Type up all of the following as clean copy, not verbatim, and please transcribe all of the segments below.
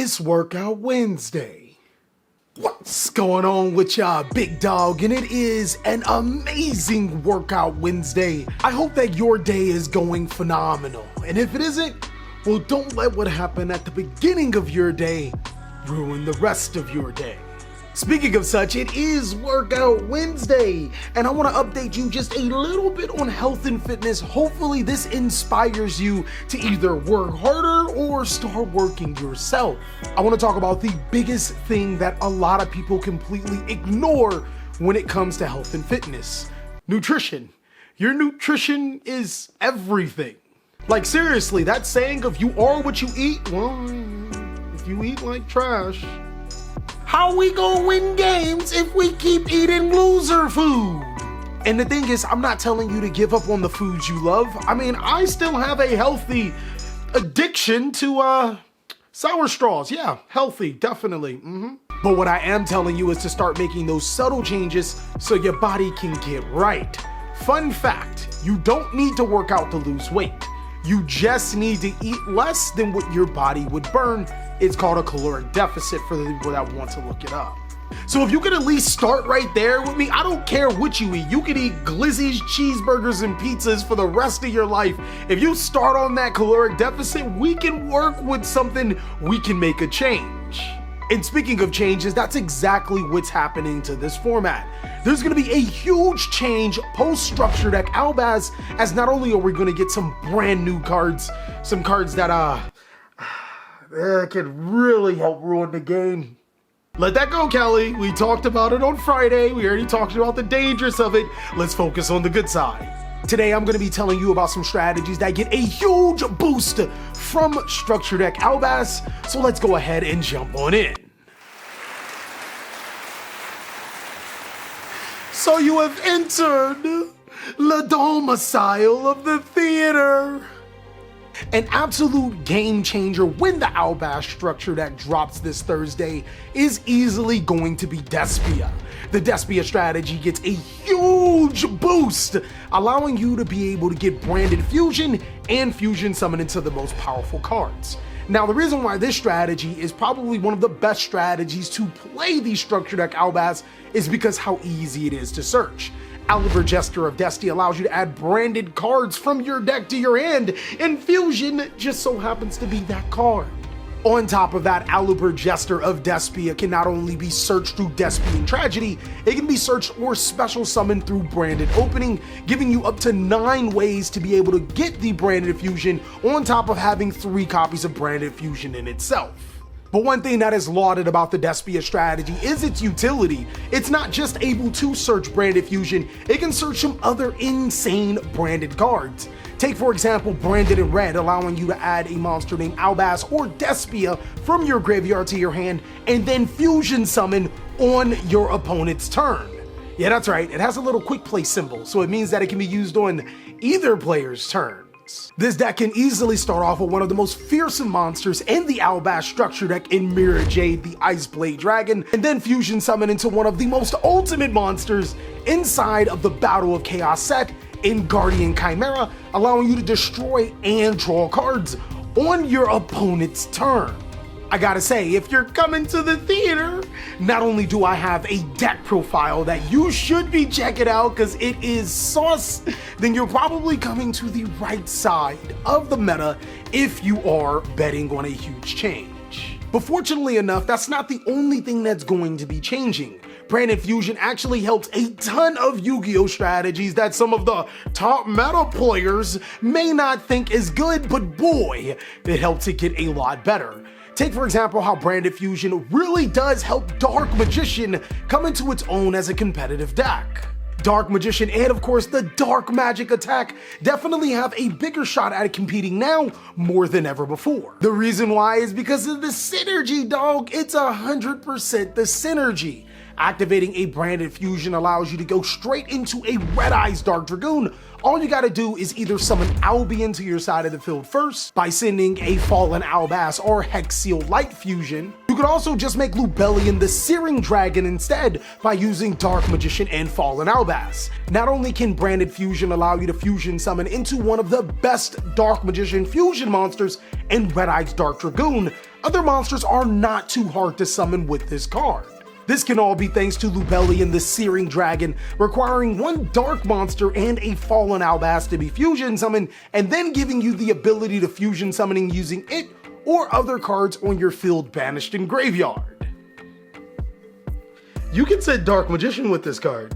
It's Workout Wednesday. What's going on with y'all, big dog? And it is an amazing Workout Wednesday. I hope that your day is going phenomenal. And if it isn't, well, don't let what happened at the beginning of your day ruin the rest of your day. Speaking of such, it is Workout Wednesday, and I want to update you just a little bit on health and fitness. Hopefully this inspires you to either work harder or start working yourself. I want to talk about the biggest thing that a lot of people completely ignore when it comes to health and fitness: nutrition. Your nutrition is everything. Like, seriously, that saying of you are what you eat, well, if you eat like trash, how we gonna win games if we keep eating loser food? And the thing is, I'm not telling you to give up on the foods you love. I mean, I still have a healthy addiction to sour straws. Yeah, healthy, definitely. But what I am telling you is to start making those subtle changes so your body can get right. Fun fact, you don't need to work out to lose weight. You just need to eat less than what your body would burn. It's called a caloric deficit for the people that want to look it up. So if you could at least start right there with me, I don't care what you eat. You could eat glizzies, cheeseburgers, and pizzas for the rest of your life. If you start on that caloric deficit, we can work with something, we can make a change. And speaking of changes, that's exactly what's happening to this format. There's gonna be a huge change post-Structure Deck Albaz, as not only are we gonna get some brand new cards, some cards that could really help ruin the game. Let that go, Kelly. We talked about it on Friday. We already talked about the dangers of it. Let's focus on the good side. Today, I'm gonna be telling you about some strategies that get a huge boost from Structure Deck Albaz. So let's go ahead and jump on in. So you have entered the domicile of the theater. An absolute game changer when the Albaz Structure Deck drops this Thursday is easily going to be Despia. The Despia strategy gets a huge boost, allowing you to be able to get branded fusion and fusion summon into the most powerful cards. Now, the reason why this strategy is probably one of the best strategies to play the Structure Deck Albaz is because how easy it is to search. Aluber Jester of Destiny allows you to add branded cards from your deck to your hand, and Fusion just so happens to be that card. On top of that, Aluber Jester of Despia can not only be searched through Despian Tragedy, it can be searched or special summoned through Branded Opening, giving you up to 9 ways to be able to get the Branded Fusion, on top of having 3 copies of Branded Fusion in itself. But one thing that is lauded about the Despia strategy is its utility. It's not just able to search Branded Fusion, it can search some other insane branded cards. Take, for example, Branded in Red, allowing you to add a monster named Albaz or Despia from your graveyard to your hand, and then fusion summon on your opponent's turn. Yeah, that's right, it has a little quick play symbol, so it means that it can be used on either player's turn. This deck can easily start off with one of the most fearsome monsters in the Albaz Structure Deck in Mirror Jade, the Ice Blade Dragon, and then fusion summon into one of the most ultimate monsters inside of the Battle of Chaos set in Guardian Chimera, allowing you to destroy and draw cards on your opponent's turn. I gotta say, if you're coming to the theater, not only do I have a deck profile that you should be checking out because it is sauce, then you're probably coming to the right side of the meta if you are betting on a huge change. But fortunately enough, that's not the only thing that's going to be changing. Branded Fusion actually helps a ton of Yu-Gi-Oh strategies that some of the top meta players may not think is good, but boy, it helps it get a lot better. Take, for example, how Branded Fusion really does help Dark Magician come into its own as a competitive deck. Dark Magician and, of course, the Dark Magic attack definitely have a bigger shot at competing now more than ever before. The reason why is because of the synergy, dog. It's 100% the synergy. Activating a Branded Fusion allows you to go straight into a Red Eyes Dark Dragoon. All you gotta do is either summon Albion to your side of the field first by sending a Fallen Albaz or Hexial Light Fusion. You could also just make Lubellion the Searing Dragon instead by using Dark Magician and Fallen Albaz. Not only can Branded Fusion allow you to fusion summon into one of the best Dark Magician fusion monsters in Red Eyes Dark Dragoon, Other monsters are not too hard to summon with this card. This can all be thanks to Lubellion the Searing Dragon, requiring one dark monster and a fallen Albaz to be fusion summoned, and then giving you the ability to fusion summoning using it or other cards on your field banished in graveyard. You can set Dark Magician with this card.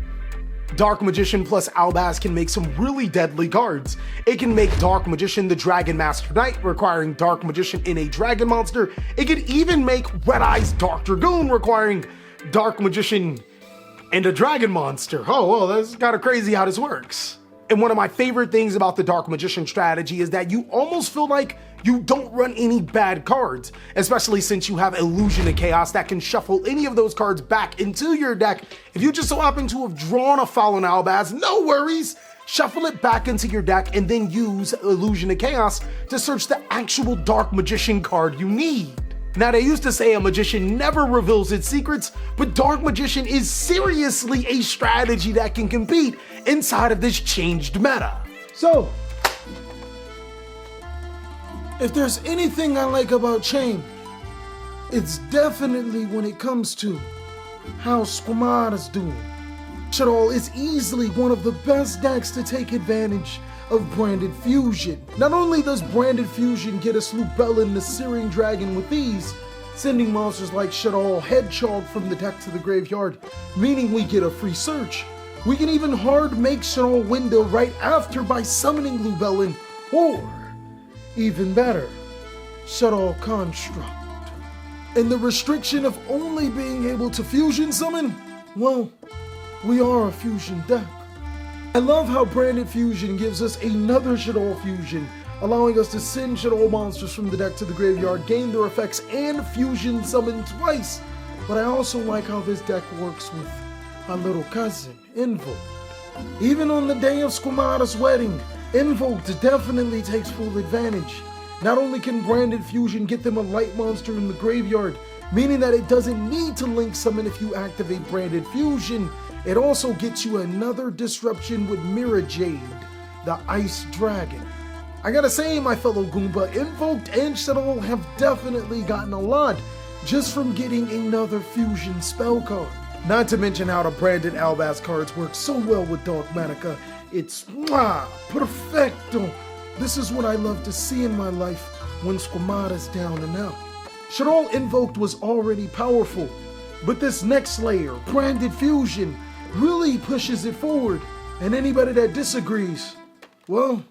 Dark Magician plus Albaz can make some really deadly cards. It can make Dark Magician the Dragon Master Knight, requiring Dark Magician in a dragon monster. It could even make Red Eyes Dark Dragoon, requiring Dark Magician and a dragon monster. Oh, well, that's kind of crazy how this works. And one of my favorite things about the Dark Magician strategy is that you almost feel like you don't run any bad cards, especially since you have Illusion of Chaos that can shuffle any of those cards back into your deck. If you just so happen to have drawn a Fallen Albaz, no worries. Shuffle it back into your deck and then use Illusion of Chaos to search the actual Dark Magician card you need. Now, they used to say a magician never reveals its secrets, but Dark Magician is seriously a strategy that can compete inside of this changed meta. So, if there's anything I like about Change, it's definitely when it comes to how Squamata's doing. Shaddoll is easily one of the best decks to take advantage of Branded Fusion. Not only does Branded Fusion get us Lubellion the Searing Dragon with ease, sending monsters like Shaddoll Hedgehog from the deck to the graveyard, meaning we get a free search. We can even hard make Shaddoll Window right after by summoning Lubellion, or even better, Shaddoll Construct. And the restriction of only being able to fusion summon? Well, we are a fusion deck. I love how Branded Fusion gives us another Shaddoll Fusion, allowing us to send Shaddoll monsters from the deck to the graveyard, gain their effects, and fusion summon twice. But I also like how this deck works with my little cousin, Invoked. Even on the day of Squamata's wedding, Invoked definitely takes full advantage. Not only can Branded Fusion get them a light monster in the graveyard, meaning that it doesn't need to link summon if you activate Branded Fusion, it also gets you another disruption with Mirror Jade, the Ice Dragon. I gotta say, my fellow Goomba, Invoked and Shaddoll have definitely gotten a lot just from getting another fusion spell card. Not to mention how the branded Albaz cards work so well with Dark Magicka. It's perfecto. This is what I love to see in my life when Squamata's down and out. Shaddoll Invoked was already powerful, but this next layer, Branded Fusion, really pushes it forward. And anybody that disagrees, well,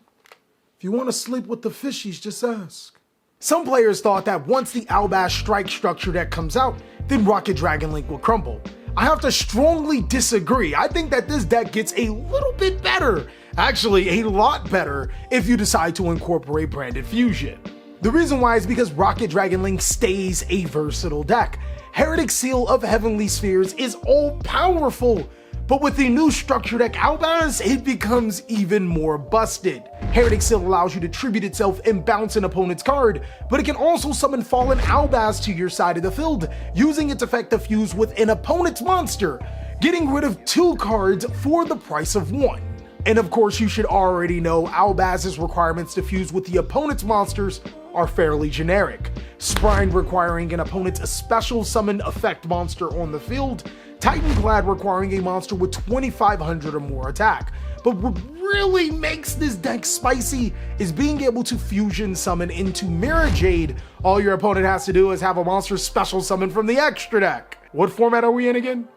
if you want to sleep with the fishies, just ask. Some players thought that once the Albaz Strike structure deck comes out, then Rocket Dragon Link will crumble. I have to strongly disagree. I think that this deck gets a little bit better, actually a lot better, if you decide to incorporate Branded Fusion. The reason why is because Rocket Dragon Link stays a versatile deck. Heretic Seal of Heavenly Spheres is all powerful, but with the new structure deck Albaz, it becomes even more busted. Heretic Seal allows you to tribute itself and bounce an opponent's card, but it can also summon Fallen Albaz to your side of the field, using its effect to fuse with an opponent's monster, getting rid of 2 cards for the price of 1. And of course, you should already know Albaz's requirements to fuse with the opponent's monsters are fairly generic. Sprine requiring an opponent's special summon effect monster on the field, Titanglad requiring a monster with 2,500 or more attack. But what really makes this deck spicy is being able to fusion summon into Mirror Jade. All your opponent has to do is have a monster special summon from the extra deck. What format are we in again?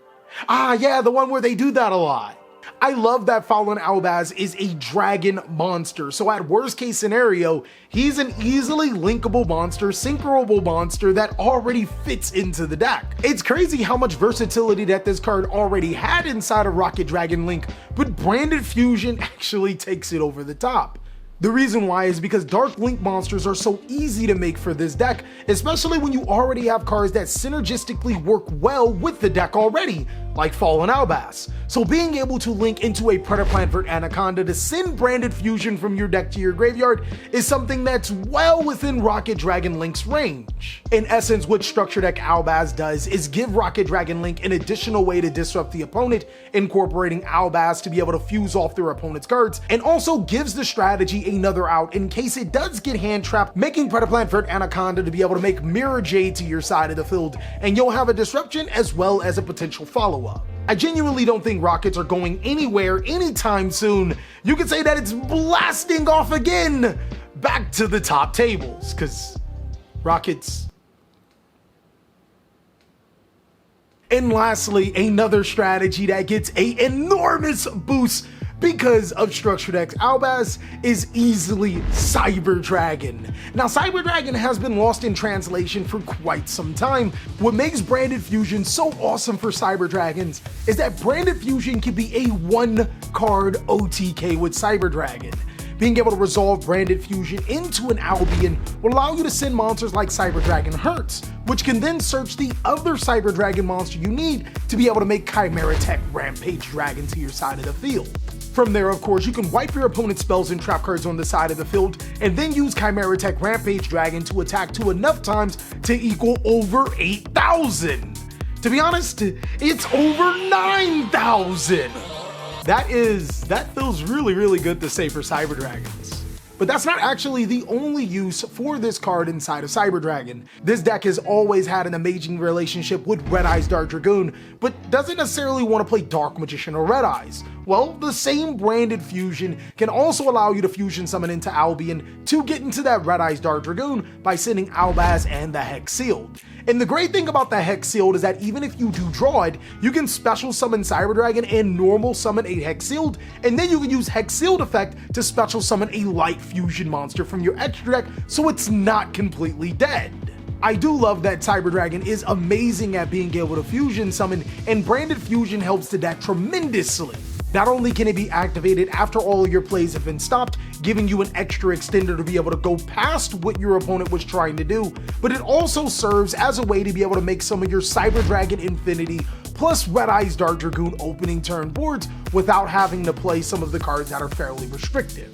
Yeah, the one where they do that a lot. I love that Fallen Albaz is a dragon monster, so at worst case scenario, he's an easily linkable monster, synchroable monster that already fits into the deck. It's crazy how much versatility that this card already had inside of Rocket Dragon Link, but Branded Fusion actually takes it over the top. The reason why is because Dark Link monsters are so easy to make for this deck, especially when you already have cards that synergistically work well with the deck already, like Fallen Albas. So being able to link into a Predaplant Vert Anaconda to send branded fusion from your deck to your graveyard is something that's well within Rocket Dragon Link's range. In essence, what Structure Deck Albaz does is give Rocket Dragon Link an additional way to disrupt the opponent, incorporating Albaz to be able to fuse off their opponent's cards, and also gives the strategy another out in case it does get hand trapped, making Predaplant Vert Anaconda to be able to make Mirror Jade to your side of the field, and you'll have a disruption as well as a potential follow-up. I genuinely don't think Rockets are going anywhere anytime soon. You could say that it's blasting off again back to the top tables, because Rockets. And lastly, another strategy that gets an enormous boost because of Structure Deck Albaz is easily Cyber Dragon. Now, Cyber Dragon has been lost in translation for quite some time. What makes Branded Fusion so awesome for Cyber Dragons is that Branded Fusion can be a one-card OTK with Cyber Dragon. Being able to resolve Branded Fusion into an Albion will allow you to send monsters like Cyber Dragon Hertz, which can then search the other Cyber Dragon monster you need to be able to make Chimera Tech Rampage Dragon to your side of the field. From there, of course, you can wipe your opponent's spells and trap cards on the side of the field, and then use Chimera Tech Rampage Dragon to attack to enough times to equal over 8,000. To be honest, it's over 9,000. That feels really good to say for Cyber Dragons. But that's not actually the only use for this card inside of Cyber Dragon. This deck has always had an amazing relationship with Red Eyes Dark Dragoon, but doesn't necessarily want to play Dark Magician or Red Eyes. Well, the same Branded Fusion can also allow you to fusion summon into Albion to get into that Red Eyes Dark Dragoon by sending Albaz and the Hex Sealed. And the great thing about the Hex Sealed is that even if you do draw it, you can special summon Cyber Dragon and normal summon a Hex Sealed, and then you can use Hex Sealed effect to special summon a light fusion monster from your extra deck so it's not completely dead. I do love that Cyber Dragon is amazing at being able to fusion summon, and Branded Fusion helps to that tremendously. Not only can it be activated after all of your plays have been stopped, giving you an extra extender to be able to go past what your opponent was trying to do, but it also serves as a way to be able to make some of your Cyber Dragon Infinity plus Red Eyes Dark Dragoon opening turn boards without having to play some of the cards that are fairly restrictive.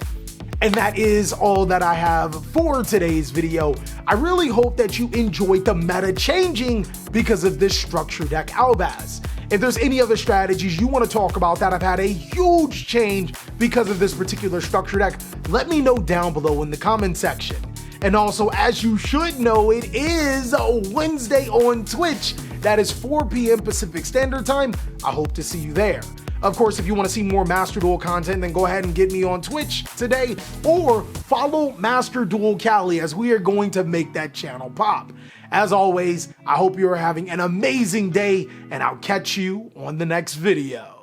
And that is all that I have for today's video. I really hope that you enjoyed the meta changing because of this Structure Deck Albaz. If there's any other strategies you want to talk about that have had a huge change because of this particular structure deck, let me know down below in the comment section. And also, as you should know, it is Wednesday on Twitch. That is 4 p.m. Pacific Standard Time. I hope to see you there. Of course, if you want to see more Master Duel content, then go ahead and get me on Twitch today, or follow Master Duel Cali as we are going to make that channel pop. As always, I hope you are having an amazing day, and I'll catch you on the next video.